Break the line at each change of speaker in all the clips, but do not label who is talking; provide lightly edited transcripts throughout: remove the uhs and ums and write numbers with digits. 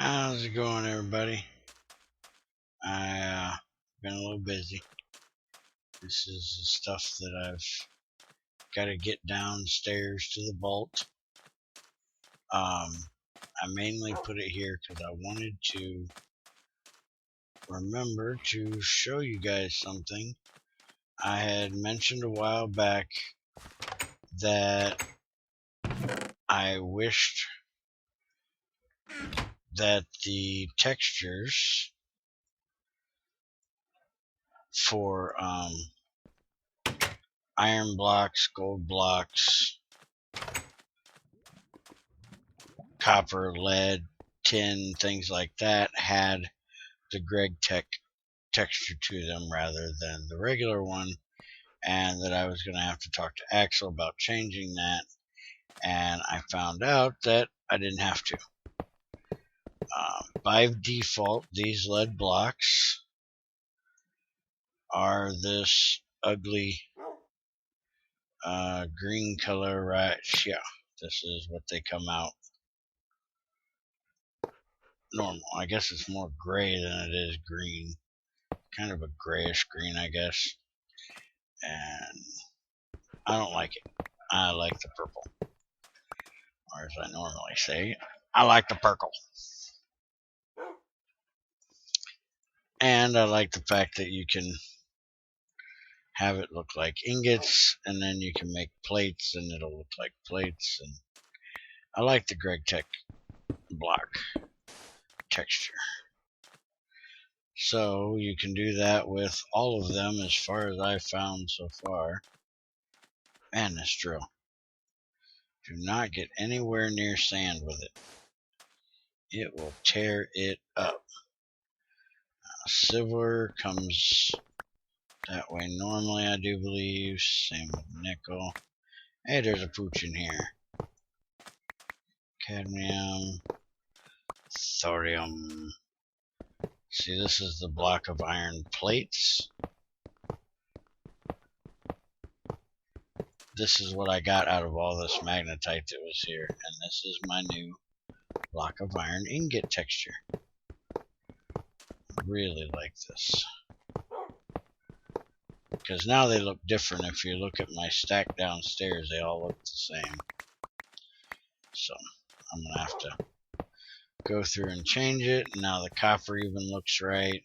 How's it going, everybody? I been a little busy. This is the stuff that I've got to get downstairs to the vault. I mainly put it here because I wanted to remember to show you guys something. I had mentioned a while back that I wished that the textures for iron blocks, gold blocks, copper, lead, tin, things like that had the Gregtech texture to them rather than the regular one, and that I was going to have to talk to Axel about changing that, and I found out that I didn't have to. By default, these lead blocks are this ugly green color, right? Yeah, this is what they come out normal. I guess it's more gray than it is green. Kind of a grayish green, I guess. And I don't like it. I like the purple. Or as I normally say, I like the purple. And I like the fact that you can have it look like ingots, and then you can make plates and it'll look like plates. And I like the Gregtech block texture. So you can do that with all of them as far as I've found so far. Man, this drill. Do not get anywhere near sand with it. It will tear it up. Silver comes that way normally, I do believe. Same with nickel. Hey, there's a pooch in here. Cadmium. Thorium. See, this is the block of iron plates. This is what I got out of all this magnetite that was here. And this is my new block of iron ingot texture. I really like this. Because now they look different. If you look at my stack downstairs, they all look the same. So I'm going to have to go through and change it. Now the copper even looks right.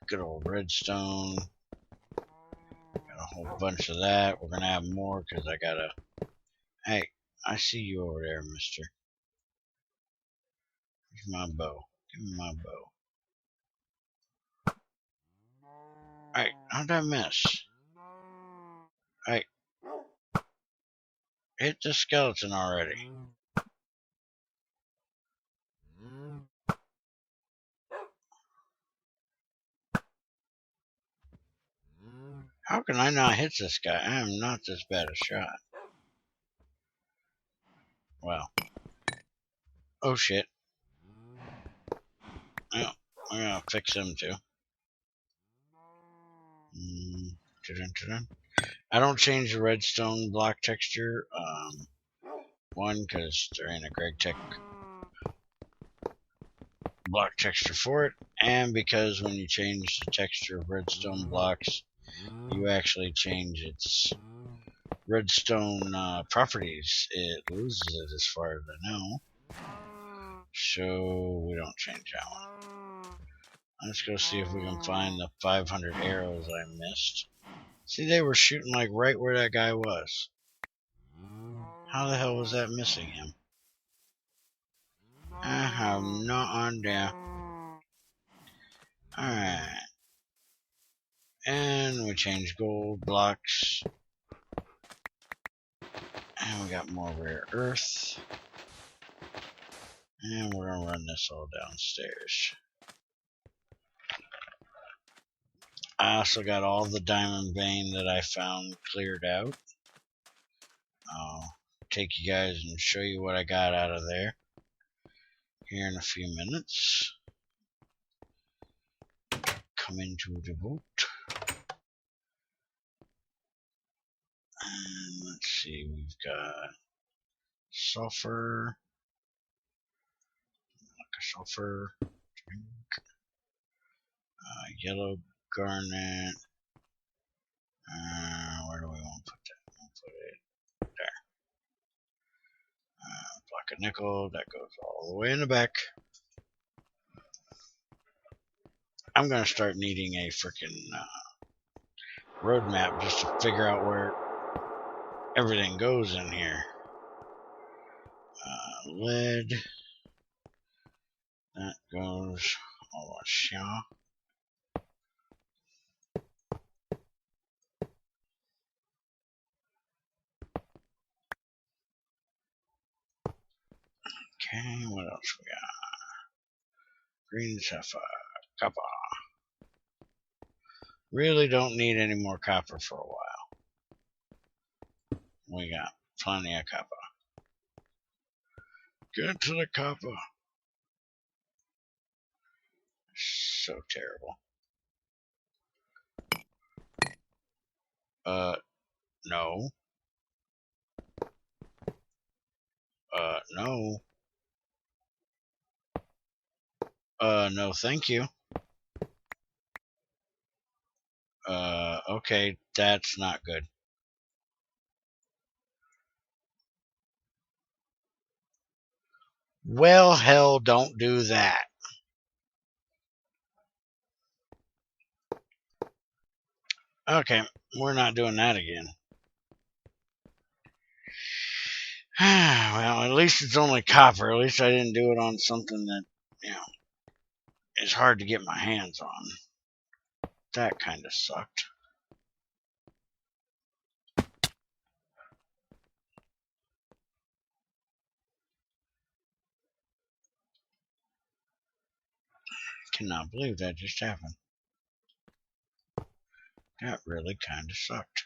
Good old redstone. Got a whole bunch of that. We're going to have more because I got to... Hey, I see you over there, mister. Here's my bow. Give me my bow. Alright, how'd I miss? Alright. Hit the skeleton already. How can I not hit this guy? I am not this bad a shot. Well. Oh shit. Well, I'm gonna fix him too. I don't change the redstone block texture. One, because there ain't a Gregtech block texture for it, and because when you change the texture of redstone blocks, you actually change its redstone properties. It loses it as far as I know. So we don't change that one. Let's go see if we can find the 500 arrows I missed. See, they were shooting like right where that guy was. How the hell was that missing him? I have no idea. Alright. And we changed gold blocks. And we got more rare earth. And we're going to run this all downstairs. I also got all the diamond vein that I found cleared out. I'll take you guys and show you what I got out of there here in a few minutes. Come into the boat. And let's see, we've got sulfur. sulfur, yellow garnet. Where do we want to put that? We'll put it there. Block of nickel, that goes all the way in the back. I'm going to start needing a freaking roadmap just to figure out where everything goes in here. Lead. That goes almost here. Okay, what else we got? Green sapphire, copper. Really don't need any more copper for a while. We got plenty of copper. Get to the copper. So terrible. No. No. No, thank you. Okay, that's not good. Well, hell, don't do that. Okay, we're not doing that again. Well, at least it's only copper. At least I didn't do it on something that, is hard to get my hands on. That kind of sucked. Cannot believe that just happened. That really kind of sucked.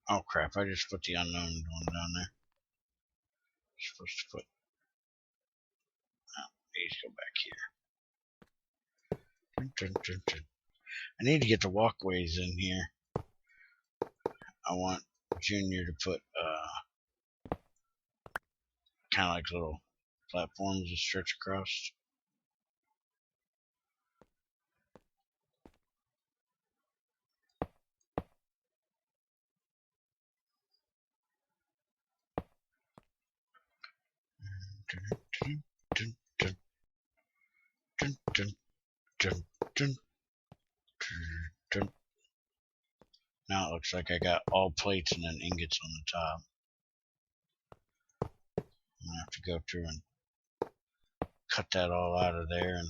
Oh crap, I just put the unknown one down there. Supposed to put... Oh, these go back here. I need to get the walkways in here. I want Junior to put kind of like little platforms that stretch across. Now it looks like I got all plates and then ingots on the top. I'm gonna have to go through and cut that all out of there and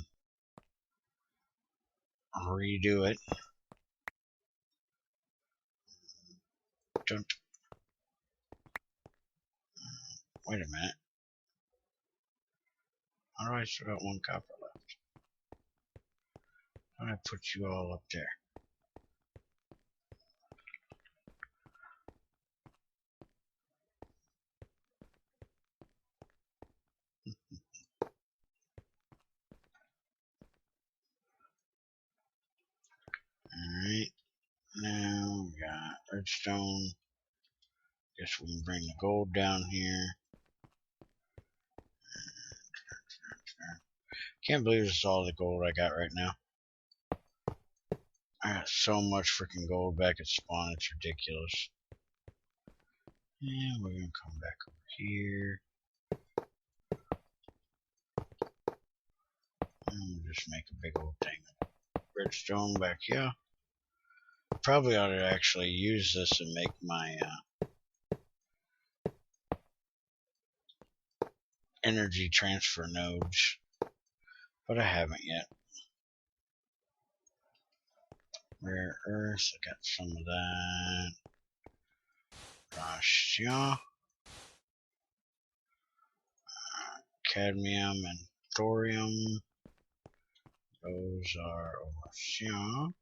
redo it. Wait a minute. How do I still got one copper left? How do I put you all up there? Alright. Now we got redstone. Guess we can bring the gold down here. Can't believe this is all the gold I got right now. I got so much freaking gold back at spawn, it's ridiculous. And we're gonna come back over here. And we'll just make a big old thing of redstone back here. Probably ought to actually use this and make my energy transfer nodes, but I haven't yet. Rare earth, I got some of that. Russia. Cadmium and thorium. Those are over here.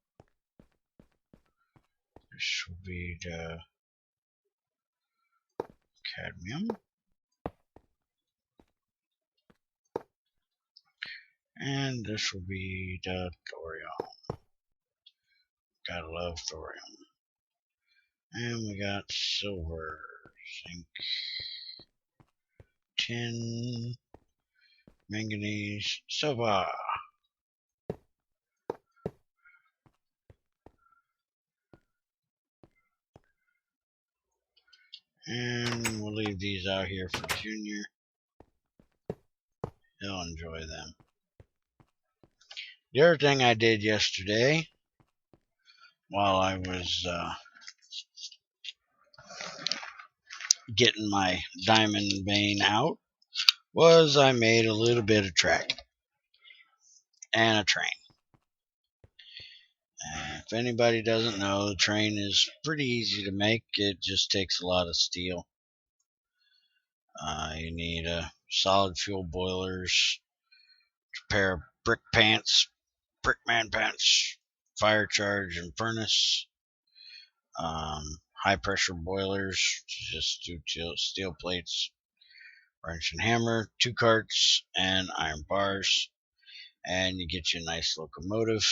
This will be the cadmium. And this will be the thorium. Gotta love thorium. And we got silver, zinc, tin, manganese, silver. And we'll leave these out here for Junior. He'll enjoy them. The other thing I did yesterday, while I was getting my diamond vein out, was I made a little bit of track and a train. If anybody doesn't know, the train is pretty easy to make. It just takes a lot of steel. You need solid fuel boilers, a pair of brick pants, brickman pants, fire charge and furnace, high pressure boilers, just do steel plates, wrench and hammer, 2 carts, and iron bars, and you get you a nice locomotive.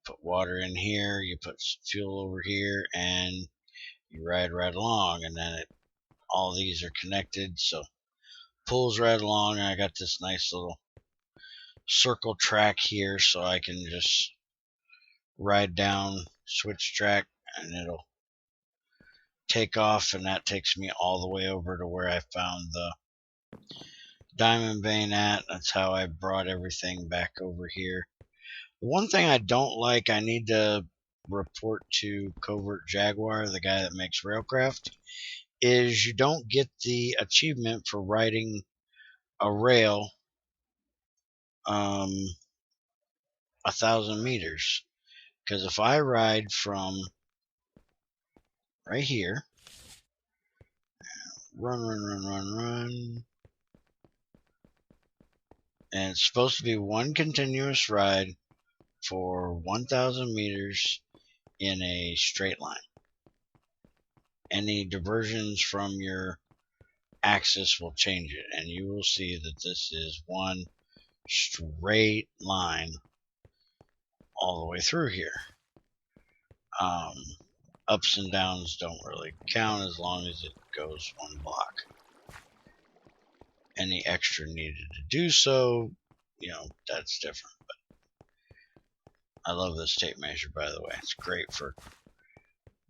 Put water in here, you put fuel over here, and you ride right along. And then all these are connected, so pulls right along. And I got this nice little circle track here, so I can just ride down, switch track, and it'll take off, and that takes me all the way over to where I found the diamond vein at. That's how I brought everything back over here. The one thing I don't like, I need to report to Covert Jaguar, the guy that makes Railcraft, is you don't get the achievement for riding a rail 1,000 meters. Because if I ride from right here, run, and it's supposed to be one continuous ride for 1,000 meters in a straight line. Any diversions from your axis will change it, and you will see that this is one straight line all the way through here. Ups and downs don't really count as long as it goes one block. Any extra needed to do so, that's different. But I love this tape measure, by the way. It's great for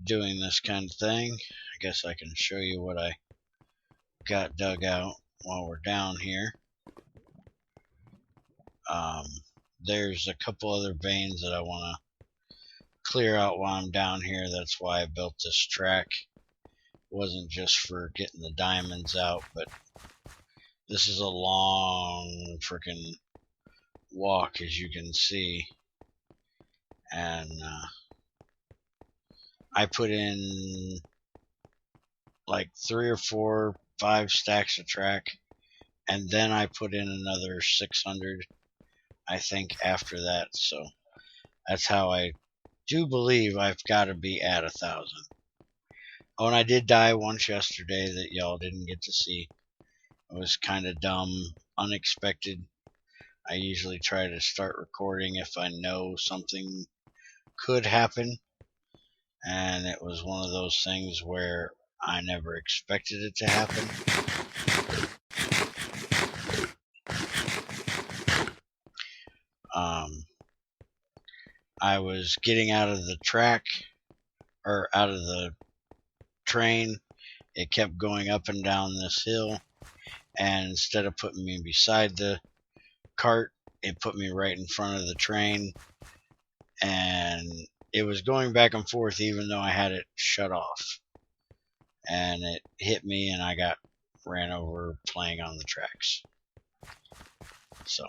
doing this kind of thing. I guess I can show you what I got dug out while we're down here. There's a couple other veins that I want to clear out while I'm down here. That's why I built this track. It wasn't just for getting the diamonds out, but this is a long freaking walk, as you can see. And I put in like 3 or 4, 5 stacks of track, and then I put in another 600, I think, after that. So that's how I do believe I've got to be at 1,000. Oh, and I did die once yesterday that y'all didn't get to see. It was kind of dumb, unexpected. I usually try to start recording if I know something could happen, and it was one of those things where I never expected it to happen. I was getting out of the track, or out of the train. It kept going up and down this hill, and instead of putting me beside the cart, it put me right in front of the train, and it was going back and forth even though I had it shut off. And it hit me, and I got ran over playing on the tracks. So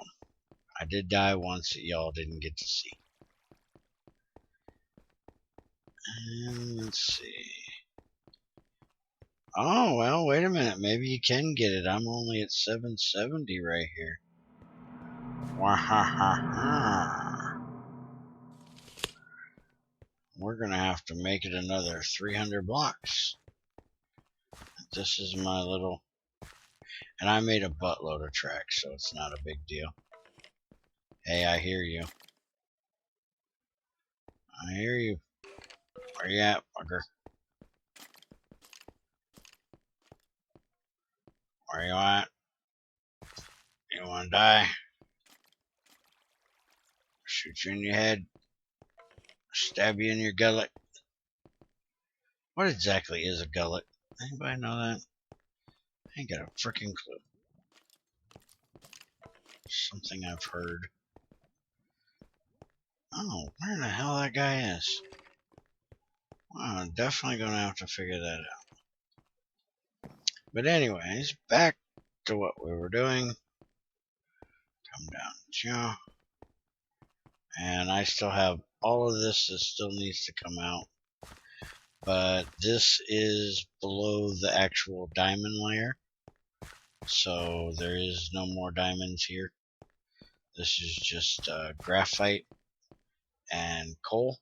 I did die once that y'all didn't get to see. And let's see. Oh, well, wait a minute. Maybe you can get it. I'm only at 770 right here. Wahahaha. We're going to have to make it another 300 blocks. This is my little... And I made a buttload of tracks, so it's not a big deal. Hey, I hear you. I hear you. Where you at, bugger? Where you at? You wanna die? Shoot you in your head. Stab you in your gullet. What exactly is a gullet? Anybody know that? I ain't got a freaking clue. Something I've heard. Oh, where in the hell that guy is? Well, I'm definitely gonna have to figure that out. But anyways, back to what we were doing. Come down, yeah. And I still have all of this that still needs to come out. But this is below the actual diamond layer. So there is no more diamonds here. This is just graphite and coal.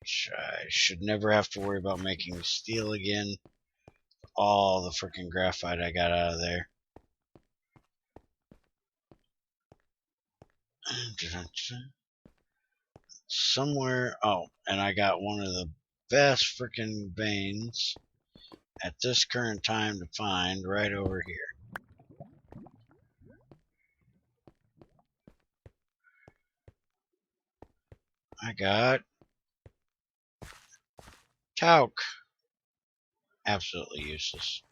Which I should never have to worry about making steel again. All the freaking graphite I got out of there. Somewhere, oh, and I got one of the best freaking veins at this current time to find right over here. I got talc. Absolutely useless.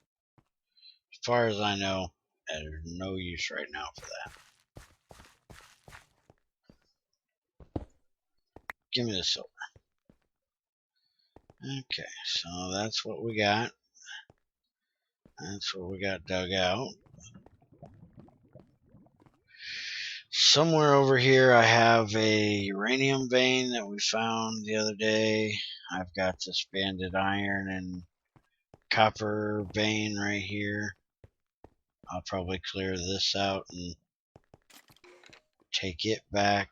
As far as I know, there's no use right now for that. Give me the silver. Okay, so that's what we got. That's what we got dug out. Somewhere over here I have a uranium vein that we found the other day. I've got this banded iron and copper vein right here. I'll probably clear this out and take it back.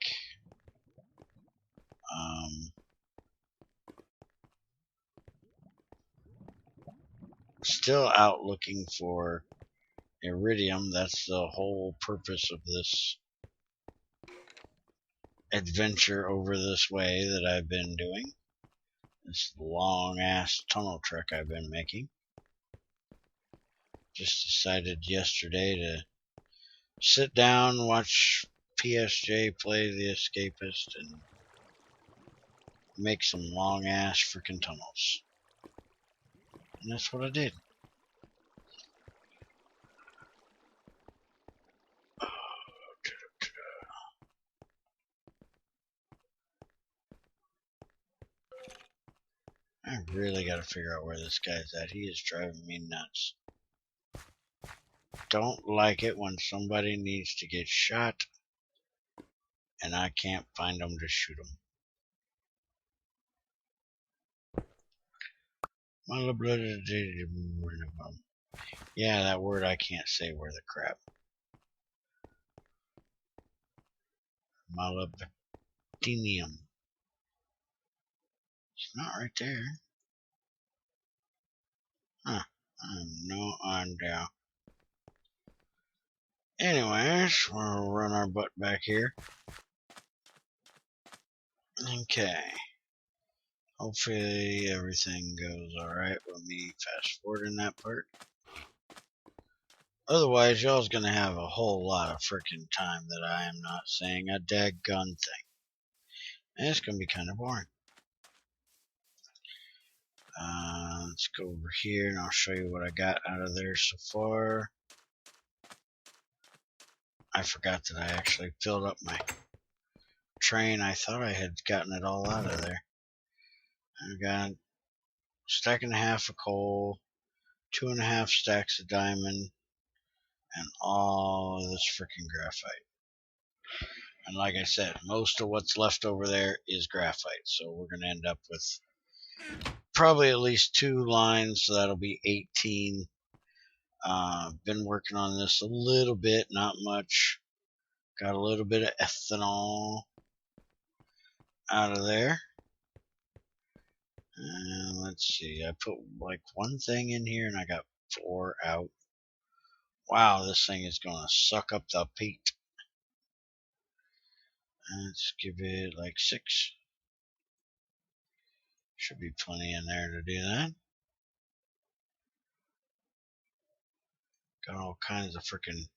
Still out looking for iridium. That's the whole purpose of this adventure over this way that I've been doing. This long ass tunnel trek I've been making. Just decided yesterday to sit down, watch PSJ play The Escapist, and make some long ass freaking tunnels. And that's what I did. I really gotta figure out where this guy's at. He is driving me nuts. Don't like it when somebody needs to get shot and I can't find them to shoot them. Yeah, that word I can't say where the crap. Molybdenium. It's not right there. Huh. I have no idea. Anyways, we'll run our butt back here. Okay. Hopefully everything goes alright with me fast forwarding that part. Otherwise, y'all's gonna have a whole lot of freaking time that I am not saying a dadgun thing. And it's gonna be kind of boring. Let's go over here and I'll show you what I got out of there so far. I forgot that I actually filled up my train. I thought I had gotten it all out of there. I got a stack and a half of coal, 2.5 stacks of diamond, and all of this freaking graphite. And like I said, most of what's left over there is graphite. So we're going to end up with probably at least 2 lines. So that'll be 18. Been working on this a little bit, not much. Got a little bit of ethanol out of there. And let's see, I put like 1 thing in here and I got 4 out. Wow, this thing is going to suck up the peat. Let's give it like 6. Should be plenty in there to do that. Got all kinds of freaking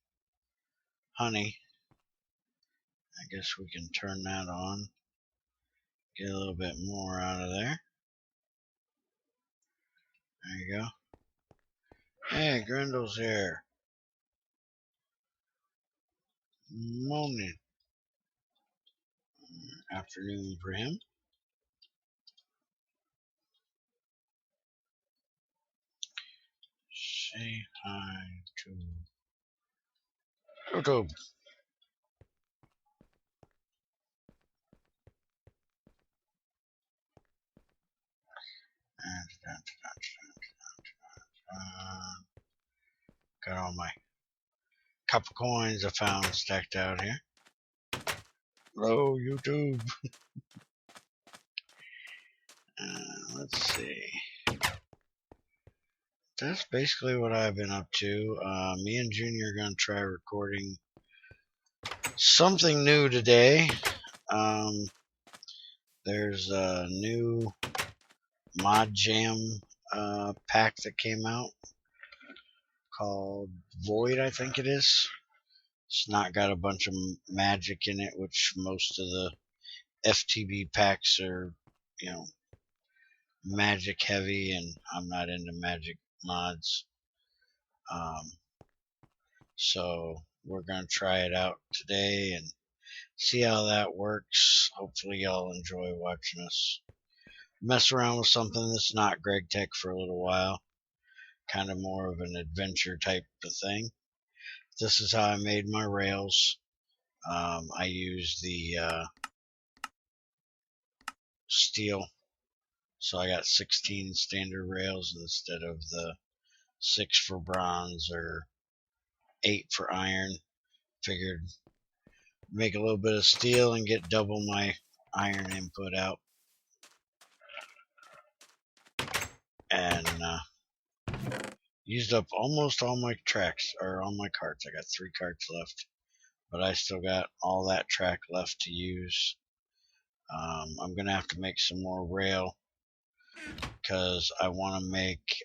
honey. I guess we can turn that on. Get a little bit more out of there. There you go. Hey, Grendel's here. Morning. Afternoon for him. Say hi to YouTube. Got all my couple coins I found stacked out here. Hello, YouTube. Let's see. That's basically what I've been up to. Me and Junior are going to try recording something new today. There's a new Mod Jam pack that came out called Void, I think it is. It's not got a bunch of magic in it, which most of the FTB packs are, you know, magic heavy, and I'm not into magic mods. So we're going to try it out today and see how that works. Hopefully y'all enjoy watching us mess around with something that's not Gregtech for a little while. Kind of more of an adventure type of thing. This is how I made my rails. I used the steel, so I got 16 standard rails instead of the 6 for bronze or 8 for iron. Figured make a little bit of steel and get double my iron input out. And used up almost all my tracks, or all my carts. I got 3 carts left, but I still got all that track left to use. I'm gonna have to make some more rail because I want to make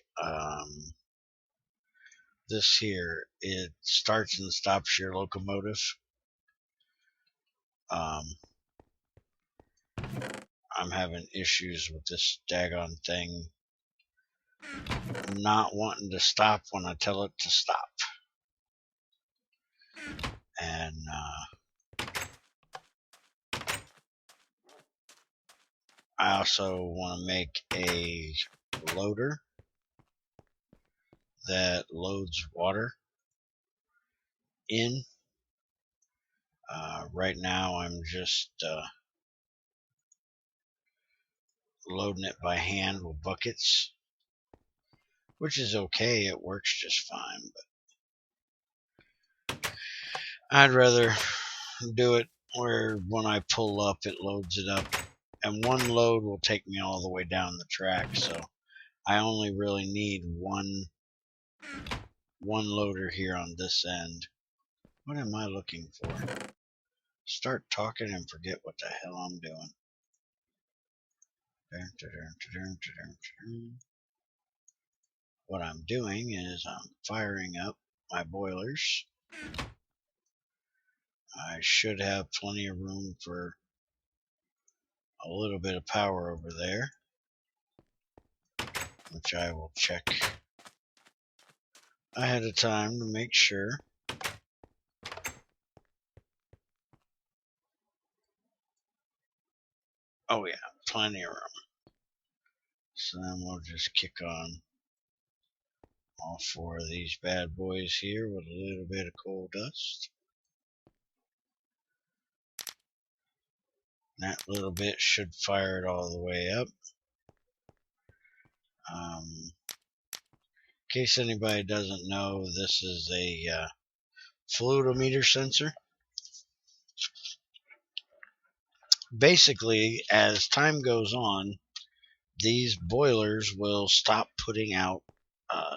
this here. It starts and stops your locomotive. I'm having issues with this daggone thing not wanting to stop when I tell it to stop. And I also want to make a loader that loads water in. Right now I'm just loading it by hand with buckets, which is okay. It works just fine, but I'd rather do it where when I pull up it loads it up, and one load will take me all the way down the track, so I only really need one loader here on this end. What am I looking for? Start talking and forget what the hell I'm doing. What I'm doing is I'm firing up my boilers. I should have plenty of room for a little bit of power over there, which I will check ahead of time to make sure. Oh yeah, plenty of room. So then we'll just kick on all 4 of these bad boys here with a little bit of coal dust. That little bit should fire it all the way up. In case anybody doesn't know, this is a fluidometer sensor. Basically, as time goes on, these boilers will stop putting out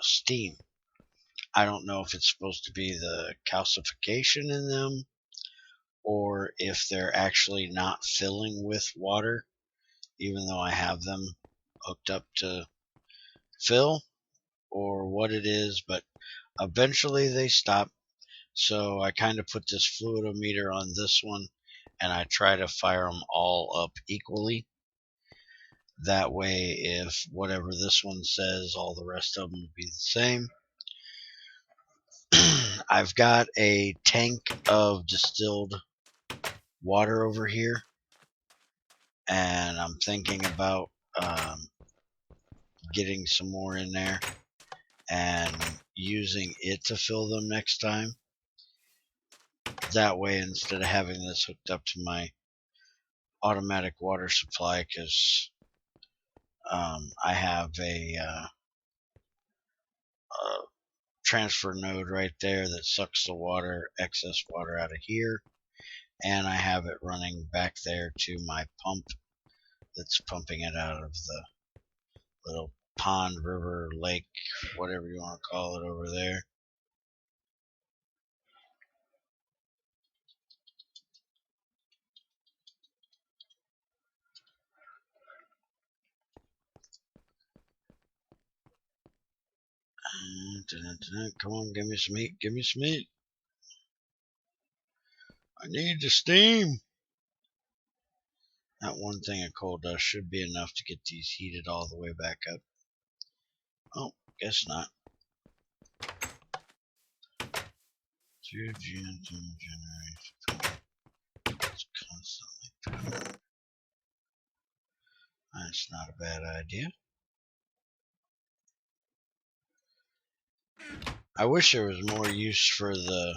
steam. I don't know if it's supposed to be the calcification in them, or if they're actually not filling with water, even though I have them hooked up to fill, or what it is, but eventually they stop. So I kind of put this fluidometer on this one, and I try to fire them all up equally. That way, if whatever this one says, all the rest of them will be the same. I've got a tank of distilled water over here, and I'm thinking about getting some more in there and using it to fill them next time. That way, instead of having this hooked up to my automatic water supply, because I have a transfer node right there that sucks the water, excess water out of here, and I have it running back there to my pump that's pumping it out of the little pond, river, lake, whatever you want to call it over there. Come on, give me some meat, give me some meat. I need the steam. That one thing of coal dust should be enough to get these heated all the way back up. Oh, guess not. It's constantly. That's not a bad idea. I wish there was more use for the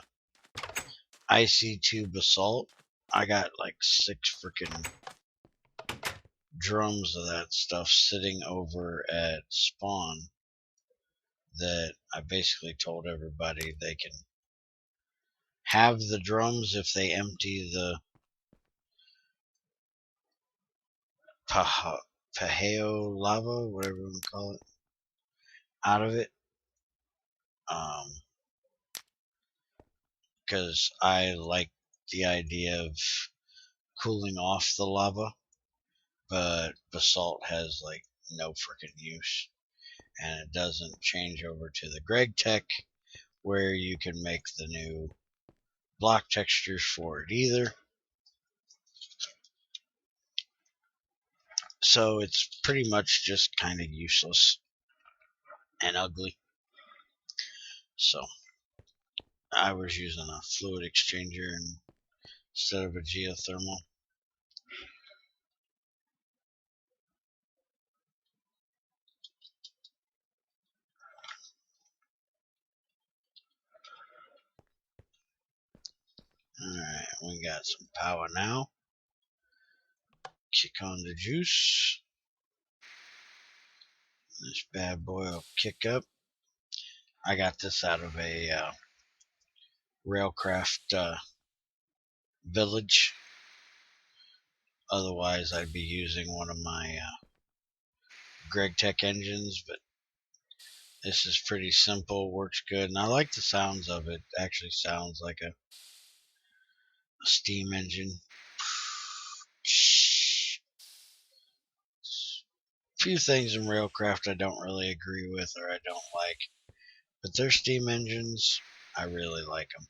IC2 basalt. I got like 6 freaking drums of that stuff sitting over at spawn that I basically told everybody they can have the drums if they empty the Paheo lava, whatever you want to call it, out of it. Because I like the idea of cooling off the lava, but basalt has like no freaking use, and it doesn't change over to the Gregtech where you can make the new block textures for it either. So it's pretty much just kind of useless and ugly. So I was using a fluid exchanger instead of a geothermal. Alright, we got some power now. Kick on the juice. This bad boy will kick up. I got this out of a Railcraft village. Otherwise, I'd be using one of my Gregtech engines, but this is pretty simple, works good, and I like the sounds of it. It actually sounds like a steam engine. A few things in Railcraft I don't really agree with or I don't like, but their steam engines, I really like them.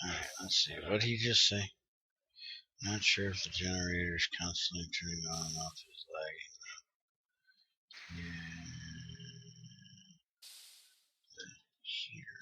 Alright, let's see. What did he just say? Not sure if the generator is constantly turning on and off. Is lagging. Yeah. The heater.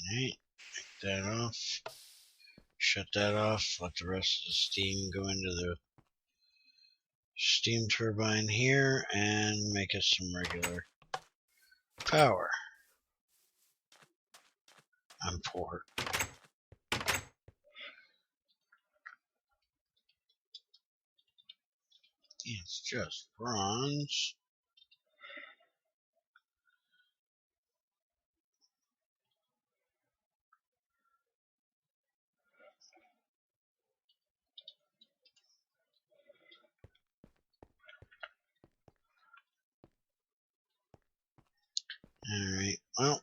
Alright, take that off. Shut that off. Let the rest of the steam go into the steam turbine here and make us some regular power. I'm poor. It's just bronze. Alright, well,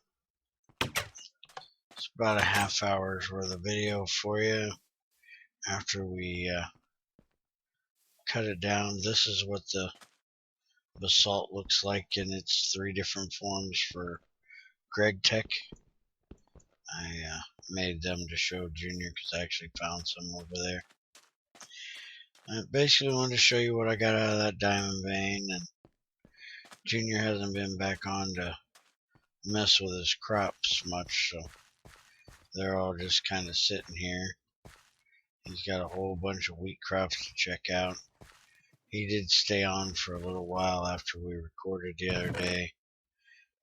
it's about a half hour's worth of video for you. After we cut it down, this is what the basalt looks like in its 3 different forms for Gregtech. I made them to show Junior because I actually found some over there. I basically wanted to show you what I got out of that diamond vein, and Junior hasn't been back on to mess with his crops much, so they're all just kind of sitting here. He's got a whole bunch of wheat crops to check out. He did stay on for a little while after we recorded the other day.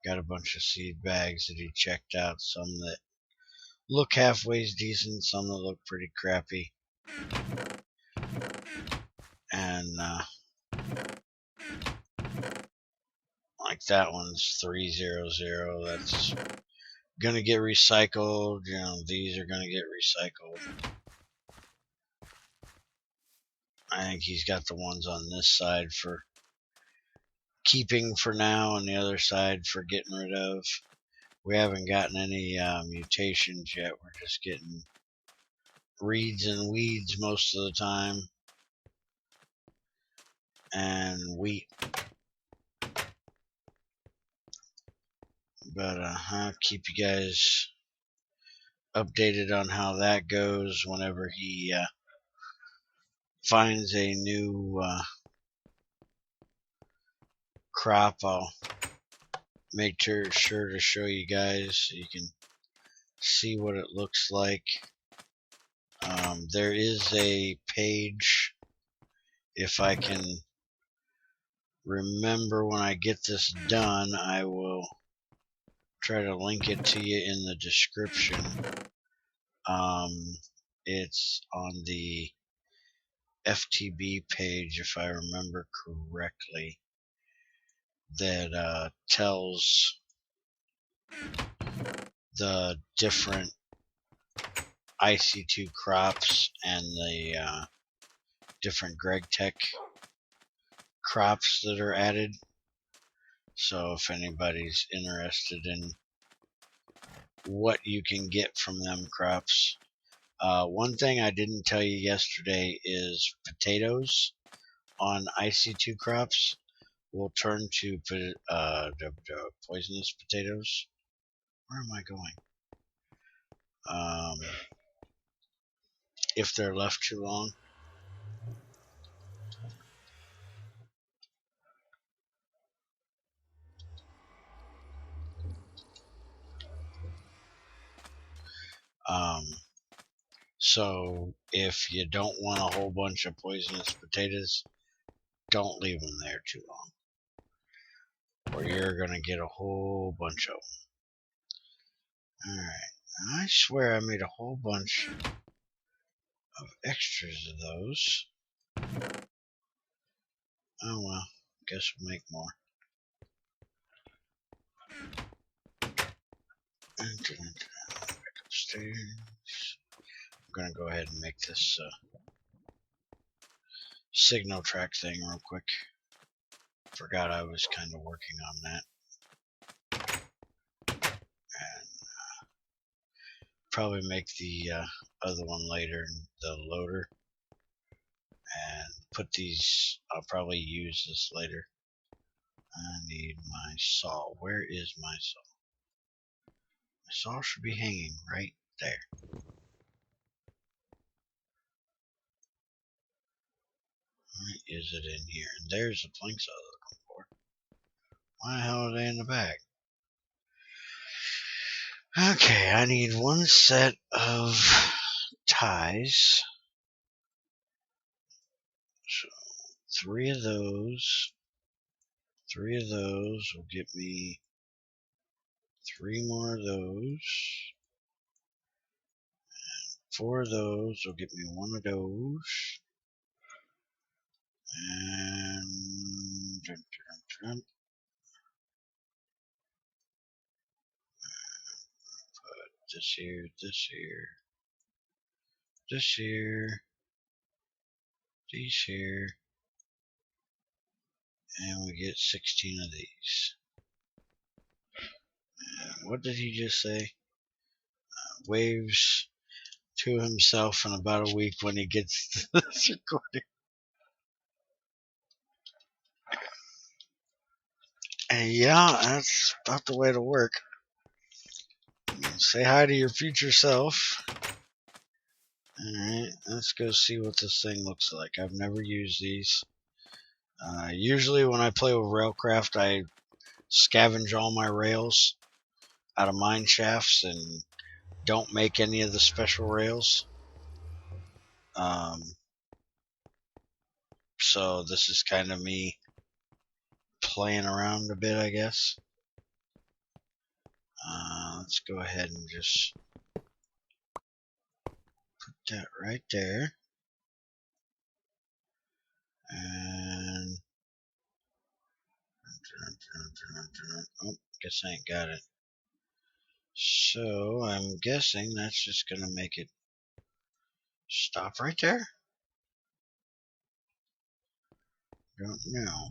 Got a bunch of seed bags that he checked out, some that look halfway decent, some that look pretty crappy. And like that one's 300. That's gonna get recycled. You know, these are gonna get recycled. I think he's got the ones on this side for keeping for now, and the other side for getting rid of. We haven't gotten any mutations yet. We're just getting reeds and weeds most of the time, and wheat. But I'll keep you guys updated on how that goes whenever he finds a new crop. I'll make sure to show you guys so you can see what it looks like. There is a page, if I can remember when I get this done, I will try to link it to you in the description. It's on the FTB page, if I remember correctly, that tells the different IC2 crops and the different Gregtech crops that are added. So if anybody's interested in what you can get from them crops. One thing I didn't tell you yesterday is potatoes on IC2 crops will turn to poisonous potatoes. Where am I going? If they're left too long. So if you don't want a whole bunch of poisonous potatoes, don't leave them there too long, or you're gonna get a whole bunch of them. Alright, I swear I made a whole bunch of extras of those. Oh well, guess we'll make more. Back upstairs. I'm gonna go ahead and make this signal track thing real quick. Forgot I was kind of working on that. And probably make the other one later, the loader. And put these, I'll probably use this later. I need my saw. Where is my saw? My saw should be hanging right there. Where is it in here? And there's the planks I was looking for. Why the hell are they in the bag? Okay, I need one set of ties. So 3 of those. 3 of those will get me 3 more of those. 4 of those will get me 1 of those. And put this here, this here, this here, these here, and we get 16 of these. And what did he just say? Waves to himself in about a week when he gets to this recording. And yeah, that's about the way to work. Say hi to your future self. Alright, let's go see what this thing looks like. I've never used these. Usually when I play with Railcraft, I scavenge all my rails out of mine shafts and don't make any of the special rails. So this is kind of me playing around a bit, I guess. Let's go ahead and just put that right there. And oh, guess I ain't got it. So I'm guessing that's just gonna make it stop right there. Don't know.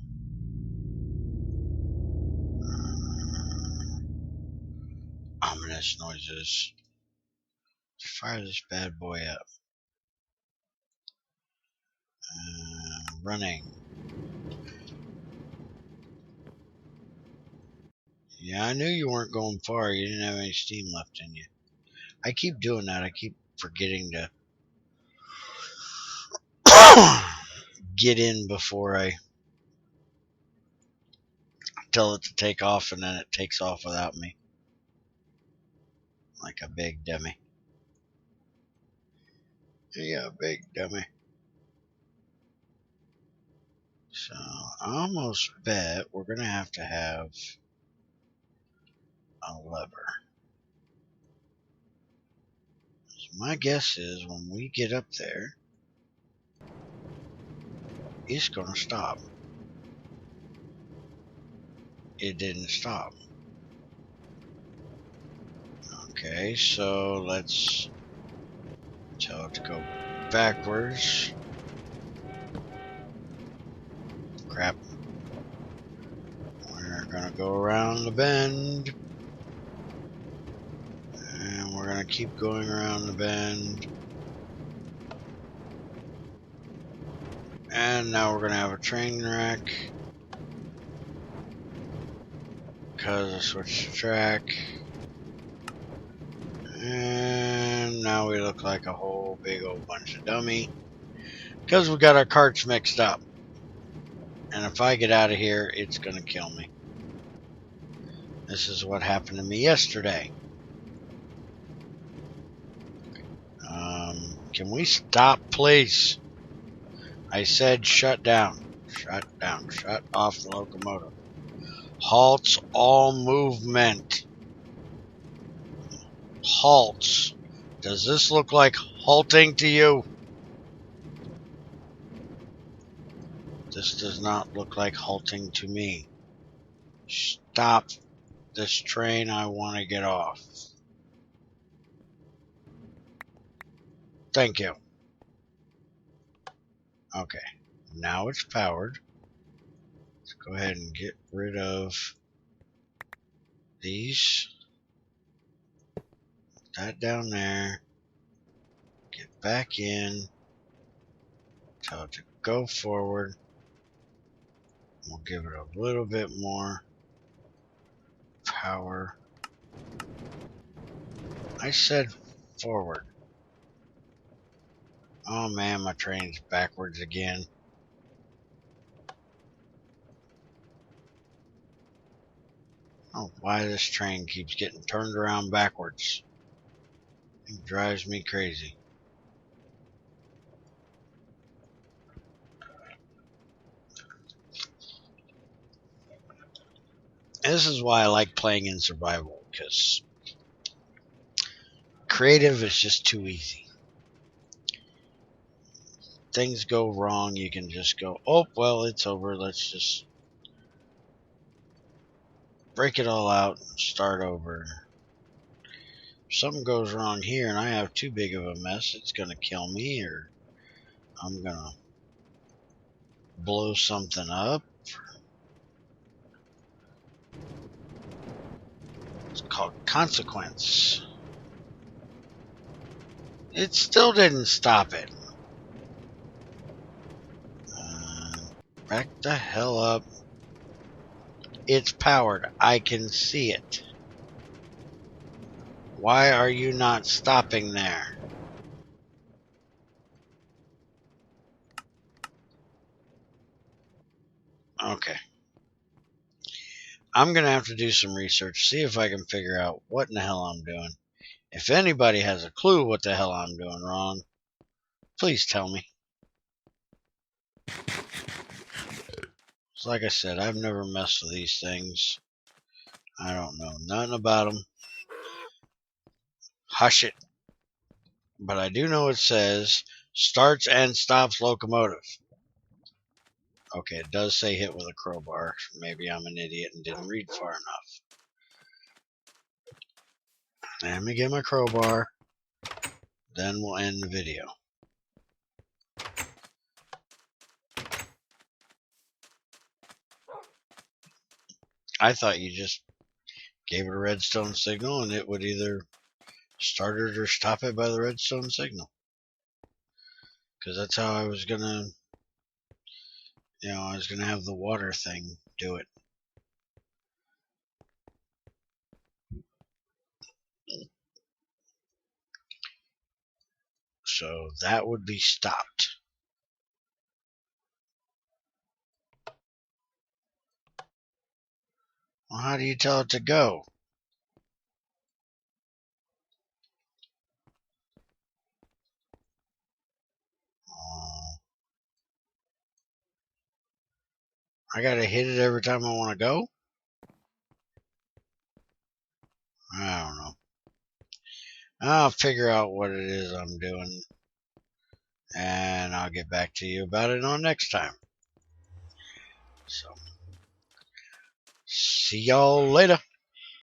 Ominous noises. Fire this bad boy up. Running. Yeah, I knew you weren't going far. You didn't have any steam left in you. I keep doing that. I keep forgetting to get in before I tell it to take off, and then it takes off without me. Like a big dummy. Yeah, big dummy. So, I almost bet we're going to have a lever. So my guess is when we get up there, it's going to stop. It didn't stop. Okay, so let's tell it to go backwards. Crap. We're gonna go around the bend. And we're gonna keep going around the bend. And now we're gonna have a train wreck. Because I switched the track. And now we look like a whole big old bunch of dummy. Because we got our carts mixed up. And if I get out of here, it's gonna kill me. This is what happened to me yesterday. Can we stop, please? I said shut down. Shut down. Shut off the locomotive. Halts all movement. Halts. Does this look like halting to you? This does not look like halting to me. Stop this train. I want to get off. Thank you. Okay. Now it's powered. Let's go ahead and get rid of these. Put that down there. Get back in. Tell it to go forward. We'll give it a little bit more power. I said forward. Oh man, my train's backwards again. Oh, why this train keeps getting turned around backwards. It drives me crazy. This is why I like playing in survival, because creative is just too easy. Things go wrong, you can just go, oh, well, it's over. Let's just break it all out and start over. If something goes wrong here and I have too big of a mess, it's going to kill me, or I'm going to blow something up. It's called consequence. It still didn't stop it. Back the hell up. It's powered. I can see it. Why are you not stopping there? Okay. I'm going to have to do some research, see if I can figure out what in the hell I'm doing. If anybody has a clue what the hell I'm doing wrong, please tell me. So like I said, I've never messed with these things. I don't know nothing about them. Hush it. But I do know it says starts and stops locomotive. Okay, it does say hit with a crowbar. Maybe I'm an idiot and didn't read far enough. Let me get my crowbar. Then we'll end the video. I thought you just gave it a redstone signal and it would either start it or stop it by the redstone signal. Because that's how I was gonna, I was gonna have the water thing do it. So that would be stopped. Well, how do you tell it to go? I gotta hit it every time I want to go? I don't know. I'll figure out what it is I'm doing, and I'll get back to you about it on next time. So, see y'all later.